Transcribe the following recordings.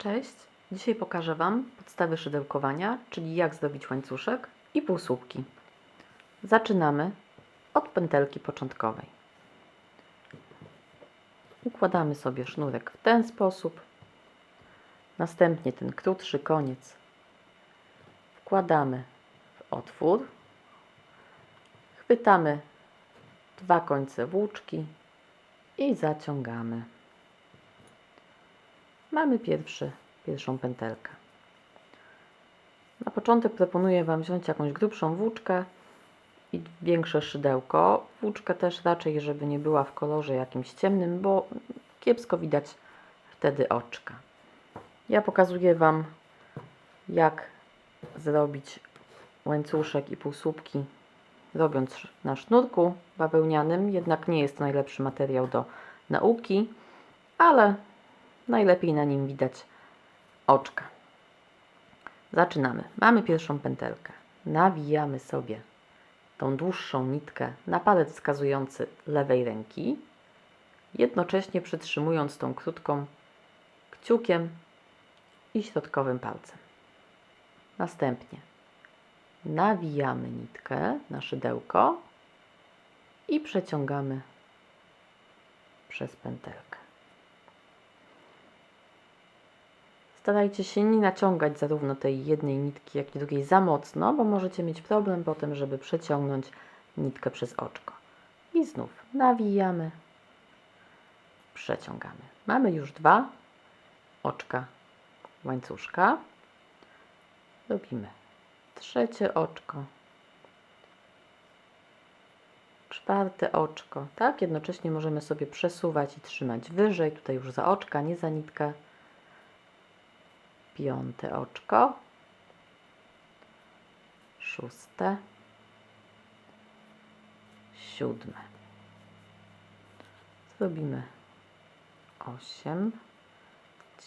Cześć! Dzisiaj pokażę Wam podstawy szydełkowania, czyli jak zrobić łańcuszek i półsłupki. Zaczynamy od pętelki początkowej. Układamy sobie sznurek w ten sposób. Następnie ten krótszy koniec wkładamy w otwór. Chwytamy dwa końce włóczki i zaciągamy. Mamy pierwszą pętelkę. Na początek proponuję Wam wziąć jakąś grubszą włóczkę i większe szydełko. Włóczkę też raczej, żeby nie była w kolorze jakimś ciemnym, bo kiepsko widać wtedy oczka. Ja pokazuję Wam, jak zrobić łańcuszek i półsłupki, robiąc na sznurku bawełnianym. Jednak nie jest to najlepszy materiał do nauki, ale najlepiej na nim widać oczka. Zaczynamy. Mamy pierwszą pętelkę. Nawijamy sobie tą dłuższą nitkę na palec wskazujący lewej ręki, jednocześnie przytrzymując tą krótką kciukiem i środkowym palcem. Następnie nawijamy nitkę na szydełko i przeciągamy przez pętelkę. Starajcie się nie naciągać zarówno tej jednej nitki, jak i drugiej za mocno, bo możecie mieć problem potem, żeby przeciągnąć nitkę przez oczko. I znów nawijamy, przeciągamy. Mamy już dwa oczka łańcuszka. Robimy trzecie oczko, czwarte oczko. Tak, jednocześnie możemy sobie przesuwać i trzymać wyżej, tutaj już za oczka, nie za nitkę. Piąte oczko, szóste, siódme. Zrobimy 8,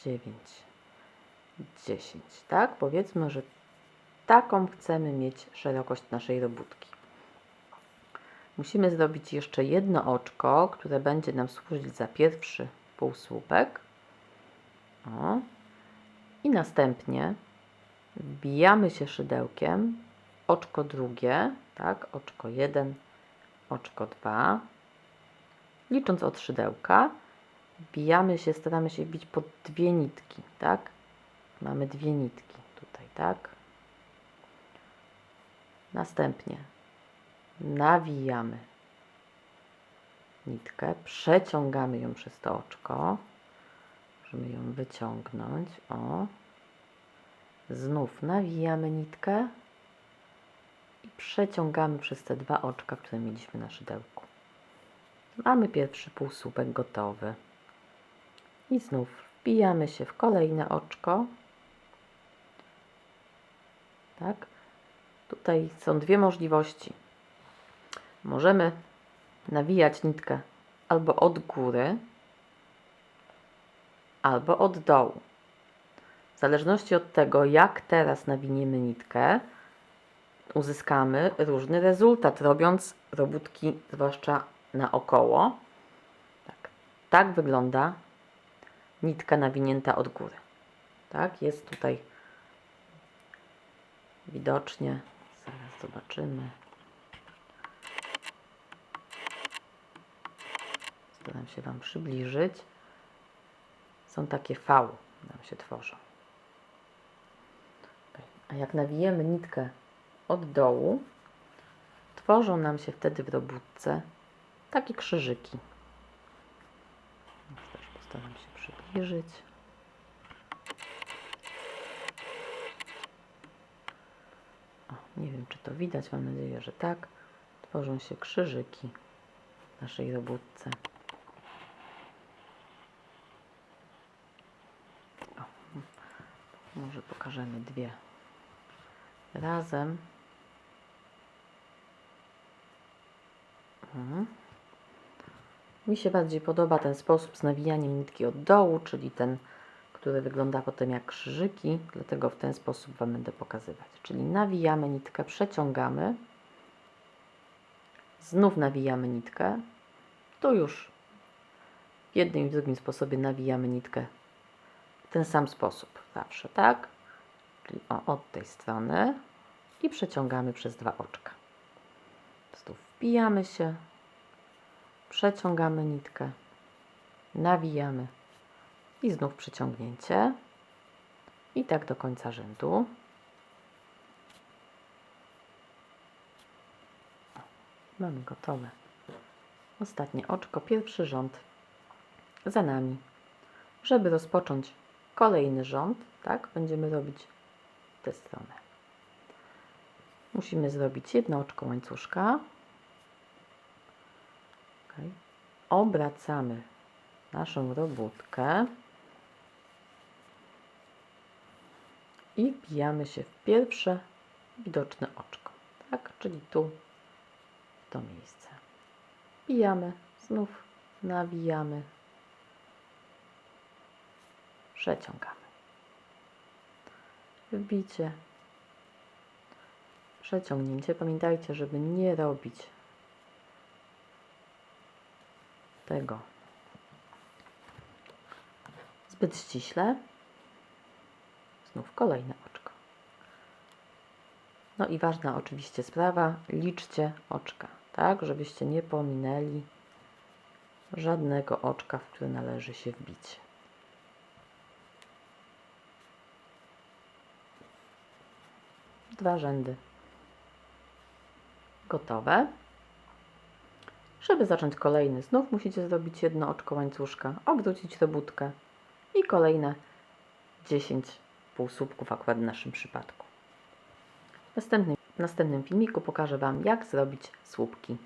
9, 10. Tak, powiedzmy, że taką chcemy mieć szerokość naszej robótki. Musimy zrobić jeszcze jedno oczko, które będzie nam służyć za pierwszy półsłupek. O. I następnie wbijamy się szydełkiem oczko drugie, tak, oczko 1, oczko 2. Licząc od szydełka, wbijamy się, staramy się wbić pod dwie nitki, tak? Mamy dwie nitki tutaj, tak? Następnie nawijamy nitkę, przeciągamy ją przez to oczko, możemy ją wyciągnąć, o. Znów nawijamy nitkę i przeciągamy przez te dwa oczka, które mieliśmy na szydełku. Mamy pierwszy półsłupek gotowy. I znów wbijamy się w kolejne oczko. Tak? Tutaj są dwie możliwości. Możemy nawijać nitkę albo od góry, albo od dołu. W zależności od tego, jak teraz nawiniemy nitkę, uzyskamy różny rezultat, robiąc robótki zwłaszcza naokoło. Tak wygląda nitka nawinięta od góry. Tak, jest tutaj widocznie. Zaraz zobaczymy. Staram się Wam przybliżyć. Są takie V, nam się tworzą. A jak nawijemy nitkę od dołu, tworzą nam się wtedy w robótce takie krzyżyki. Też postaram się przybliżyć. O, nie wiem, czy to widać, mam nadzieję, że tak. Tworzą się krzyżyki w naszej robótce. O, może pokażemy dwie razem. Mi się bardziej podoba ten sposób z nawijaniem nitki od dołu, czyli ten, który wygląda potem jak krzyżyki, dlatego w ten sposób Wam będę pokazywać. Czyli nawijamy nitkę, przeciągamy, znów nawijamy nitkę, tu już w jednym i w drugim sposobie nawijamy nitkę w ten sam sposób zawsze, tak? Czyli od tej strony i przeciągamy przez 2 oczka. Znów wbijamy się, przeciągamy nitkę, nawijamy i znów przeciągnięcie. I tak do końca rzędu. Mamy gotowe. Ostatnie oczko, pierwszy rząd za nami. Żeby rozpocząć kolejny rząd, tak, będziemy robić w tę stronę. Musimy zrobić jedno oczko łańcuszka. Okay. Obracamy naszą robótkę i wbijamy się w pierwsze widoczne oczko, tak, czyli tu, w to miejsce. Wbijamy, znów nawijamy, przeciągamy. Wbicie, przeciągnięcie. Pamiętajcie, żeby nie robić tego zbyt ściśle. Znów kolejne oczko. No i ważna oczywiście sprawa, liczcie oczka, tak, żebyście nie pominęli żadnego oczka, w które należy się wbić. Dwa rzędy gotowe. Żeby zacząć kolejny, znów musicie zrobić jedno oczko łańcuszka, obrócić robótkę i kolejne 10 półsłupków, akurat w naszym przypadku. W następnym filmiku pokażę Wam, jak zrobić słupki.